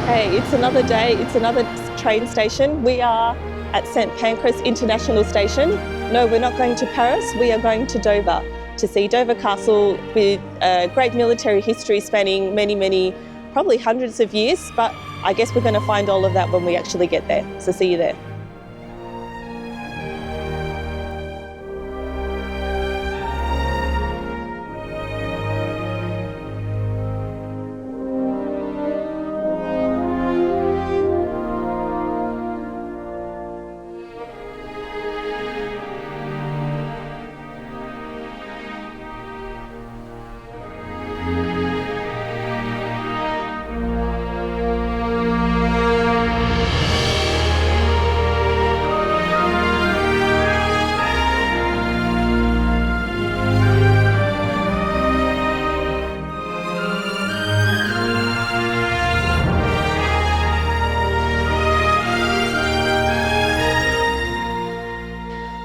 Hey, it's another day, it's another train station. We are at St Pancras International Station. No, we're not going to Paris, we are going to Dover to see Dover Castle with a great military history spanning many, probably hundreds of years, but I guess we're going to find all of that when we actually get there. So see you there.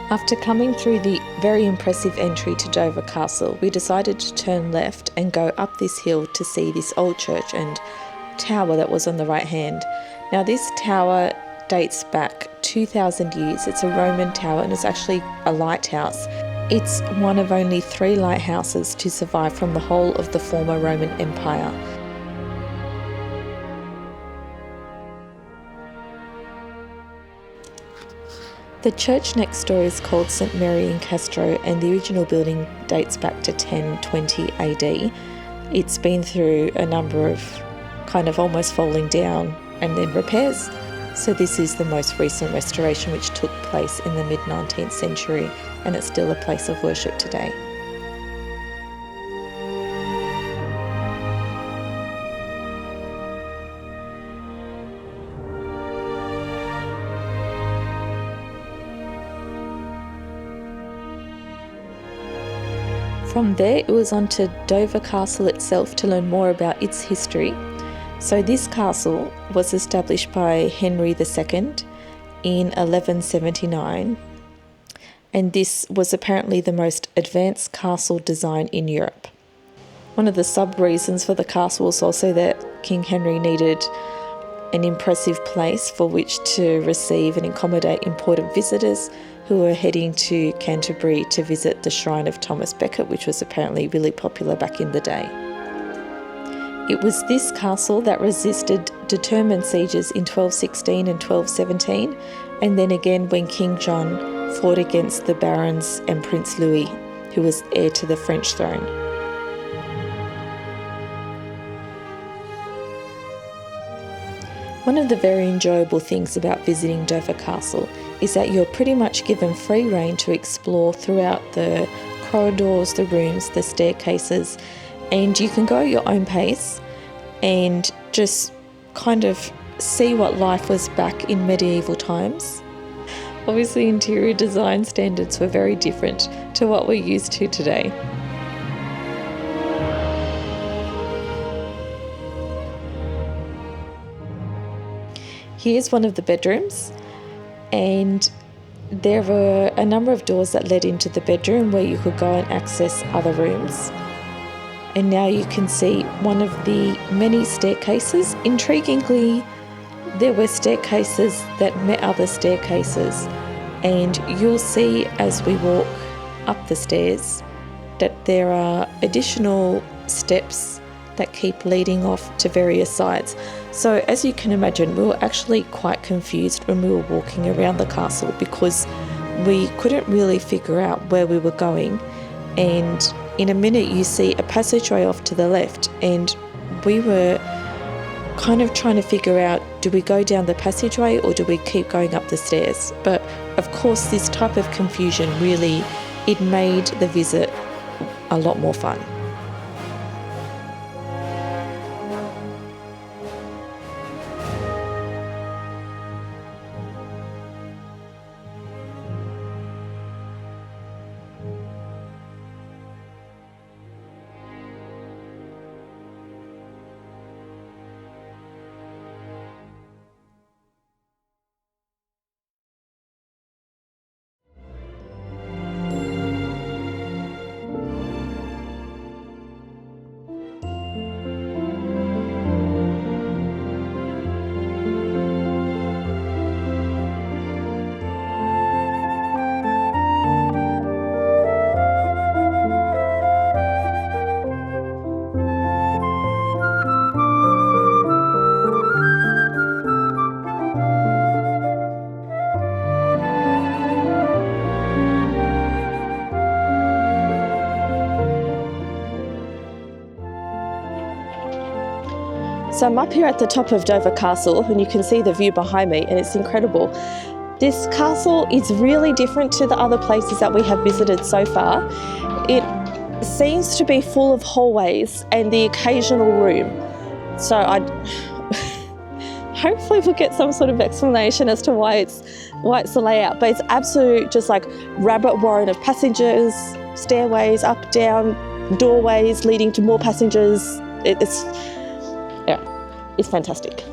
After coming through the very impressive entry to Dover Castle, we decided to turn left and go up this hill to see this old church and tower that was on the right hand. Now this tower dates back 2,000 years. It's a Roman tower and it's actually a lighthouse. It's one of only 3 lighthouses to survive from the whole of the former Roman Empire. The church next door is called St Mary in Castro, and the original building dates back to 1020 AD. It's been through a number of kind of almost falling down and then repairs. So this is the most recent restoration, which took place in the mid-19th century, and it's still a place of worship today. From there, it was on to Dover Castle itself to learn more about its history. So this castle was established by Henry II in 1179, and this was apparently the most advanced castle design in Europe. One of the sub-reasons for the castle was also that King Henry needed an impressive place for which to receive and accommodate important visitors who were heading to Canterbury to visit the shrine of Thomas Becket, which was apparently really popular back in the day. It was this castle that resisted determined sieges in 1216 and 1217, and then again when King John fought against the barons and Prince Louis, who was heir to the French throne. One of the very enjoyable things about visiting Dover Castle is that you're pretty much given free rein to explore throughout the corridors, the rooms, the staircases, and you can go at your own pace and just kind of see what life was back in medieval times. Obviously, interior design standards were very different to what we're used to today. Here's one of the bedrooms, and there were a number of doors that led into the bedroom where you could go and access other rooms. And now you can see one of the many staircases. Intriguingly, there were staircases that met other staircases, and you'll see as we walk up the stairs that there are additional steps that keep leading off to various sides. So as you can imagine, we were actually quite confused when we were walking around the castle because we couldn't really figure out where we were going. And in a minute you see a passageway off to the left, and we were kind of trying to figure out, do we go down the passageway or do we keep going up the stairs? But of course this type of confusion really, it made the visit a lot more fun. So I'm up here at the top of Dover Castle and you can see the view behind me and it's incredible. This castle is really different to the other places that we have visited so far. It seems to be full of hallways and the occasional room. So hopefully we'll get some sort of explanation as to why it's the layout, but it's absolute just like rabbit warren of passengers, stairways, up, down, doorways leading to more passengers. It's fantastic.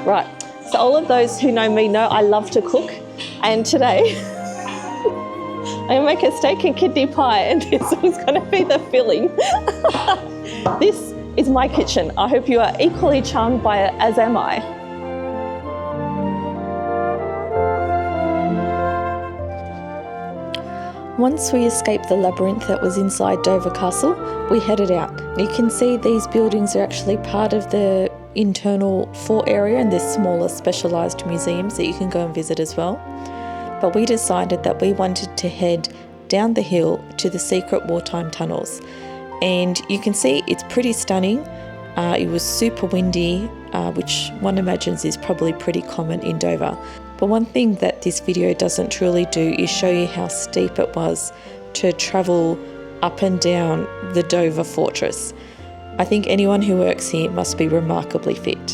Right, so all of those who know me know I love to cook, and today I'm gonna make a steak and kidney pie, and this was gonna be the filling. This is my kitchen. I hope you are equally charmed by it as am I. Once we escaped the labyrinth that was inside Dover Castle, we headed out. You can see these buildings are actually part of the internal fort area, and there's smaller specialised museums that you can go and visit as well. But we decided that we wanted to head down the hill to the secret wartime tunnels. And you can see it's pretty stunning. It was super windy, which one imagines is probably pretty common in Dover. But one thing that this video doesn't truly do is show you how steep it was to travel up and down the Dover fortress. I think anyone who works here must be remarkably fit.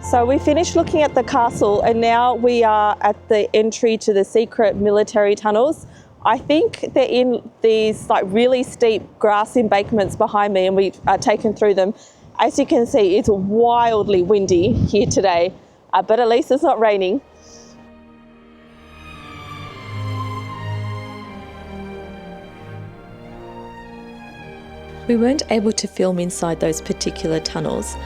So we finished looking at the castle and now we are at the entry to the secret military tunnels. I think they're in these like really steep grass embankments behind me, and we are taken through them. As you can see, it's wildly windy here today, but at least it's not raining. We weren't able to film inside those particular tunnels,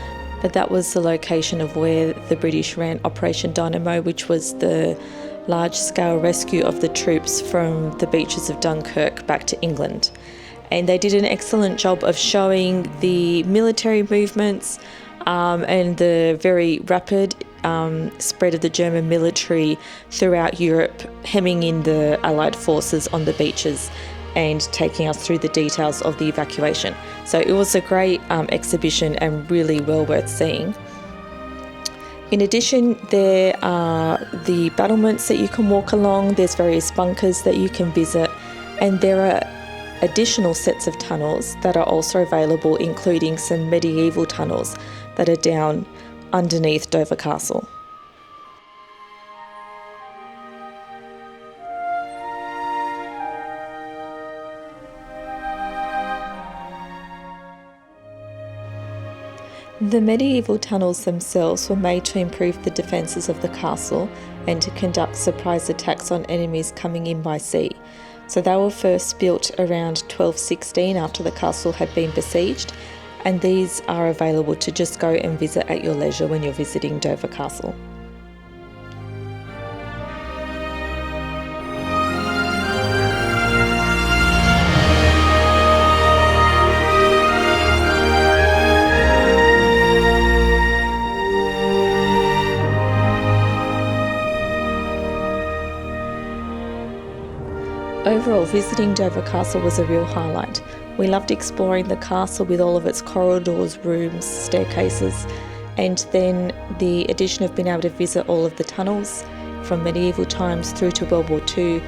but that was the location of where the British ran Operation Dynamo, which was the large-scale rescue of the troops from the beaches of Dunkirk back to England. And they did an excellent job of showing the military movements and the very rapid spread of the German military throughout Europe, hemming in the Allied forces on the beaches and taking us through the details of the evacuation. So it was a great exhibition and really well worth seeing. In addition, there are the battlements that you can walk along, there's various bunkers that you can visit, and there are additional sets of tunnels that are also available, including some medieval tunnels that are down underneath Dover Castle. The medieval tunnels themselves were made to improve the defences of the castle and to conduct surprise attacks on enemies coming in by sea. So they were first built around 1216 after the castle had been besieged, and these are available to just go and visit at your leisure when you're visiting Dover Castle. Overall, visiting Dover Castle was a real highlight. We loved exploring the castle with all of its corridors, rooms, staircases, and then the addition of being able to visit all of the tunnels from medieval times through to World War II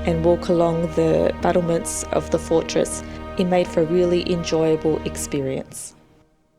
and walk along the battlements of the fortress. It made for a really enjoyable experience.